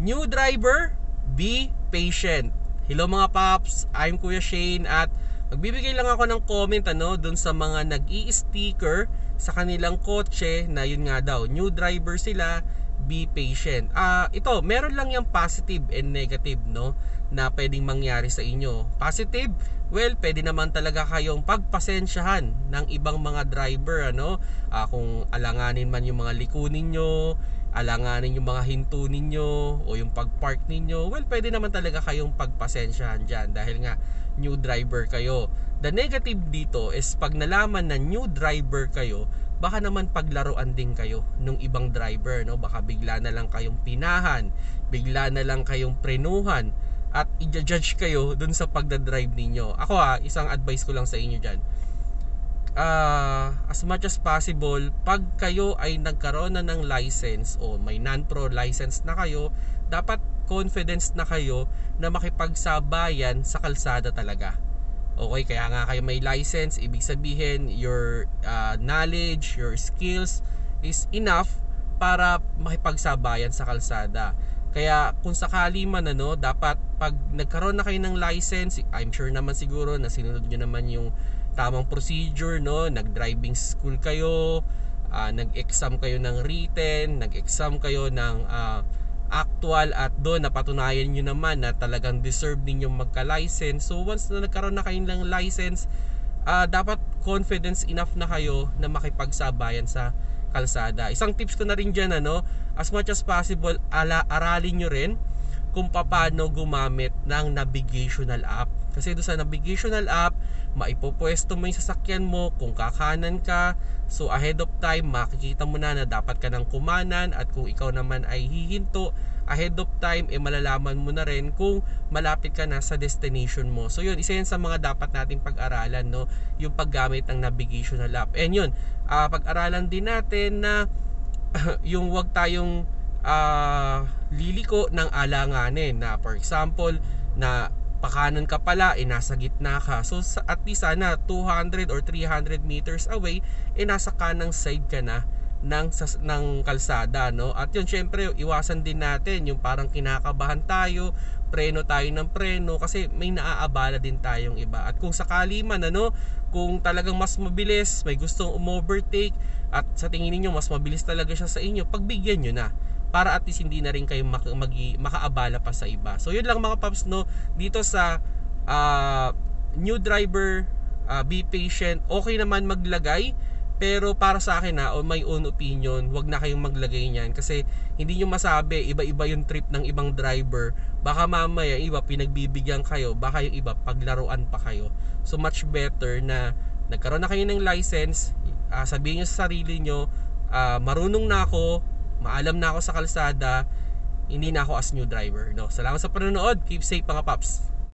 New driver, be patient. Hello mga paps, I'm Kuya Shane at magbibigay lang ako ng comment dun sa mga nag-i-sticker sa kanilang kotse na yun nga daw, new driver sila, be patient. Ito, meron lang yung positive and negative na pwedeng mangyari sa inyo. Positive, well, pwede naman talaga kayong pagpasensyahan ng ibang mga driver kung alanganin man yung mga liko ninyo, alanganin yung mga hinto ninyo o yung pag-park ninyo, well, pwede naman talaga kayong pagpasensyahan dyan dahil nga new driver kayo. The negative dito is pag nalaman na new driver kayo, baka naman paglaruan din kayo nung ibang driver, baka bigla na lang kayong pinahan, bigla na lang kayong prenuhan at i-judge kayo dun sa pagdadrive ninyo. Ako isang advice ko lang sa inyo dyan, as much as possible, pag kayo ay nagkaroon na ng license o may non-pro license na kayo, dapat confidence na kayo na makipagsabayan sa kalsada talaga. Okay, kaya nga kayo may license, ibig sabihin your knowledge, your skills is enough para makipagsabayan sa kalsada. Kaya kung sakali man dapat pag nagkaroon na kayo ng license, I'm sure naman siguro na sinunod nyo naman yung tamang procedure, nag-driving school kayo, nag-exam kayo ng written, nag-exam kayo ng actual, at doon napatunayan nyo naman na talagang deserve ninyong magka-license. So once na nagkaroon na kayo ng license, dapat confidence enough na kayo na makipagsabayan sa kalsada. Isang tips ko na rin dyan, as much as possible, aralin nyo rin kung paano gumamit ng navigational app. Kasi doon sa navigational app, maipopwesto mo yung sasakyan mo kung kakanan ka. So ahead of time, makikita mo na dapat ka ng kumanan, at kung ikaw naman ay hihinto, ahead of time, malalaman mo na rin kung malapit ka na sa destination mo. So yun, isa yan sa mga dapat nating pag-aralan, yung paggamit ng navigational app. And yun, pag-aralan din natin na yung wag tayong liliko ng alanganin, na for example, na pakanan ka pala, nasa gitna ka. So at least sana 200 or 300 meters away, nasa kanang side ka na ng kalsada, At yun, syempre, iwasan din natin yung parang kinakabahan tayo, preno tayo ng preno, kasi may naaabala din tayong iba. At kung sakali man, kung talagang mas mabilis, may gustong umovertake, at sa tingin niyo mas mabilis talaga siya sa inyo, pagbigyan nyo na, para at least hindi na rin kayo makaabala pa sa iba. So yun lang mga paps, dito sa new driver, be patient. Okay naman maglagay, pero para sa akin on my own opinion, wag na kayong maglagay niyan, kasi hindi nyo masabi, iba-iba yung trip ng ibang driver. Baka mamaya iba pinagbibigyan kayo, baka yung iba paglaruan pa kayo. So much better na nagkaroon na kayo ng license, sabihin nyo sa sarili nyo, marunong na ako, maalam na ako sa kalsada, hindi na ako as new driver. Salamat sa panonood. Keep safe mga paps.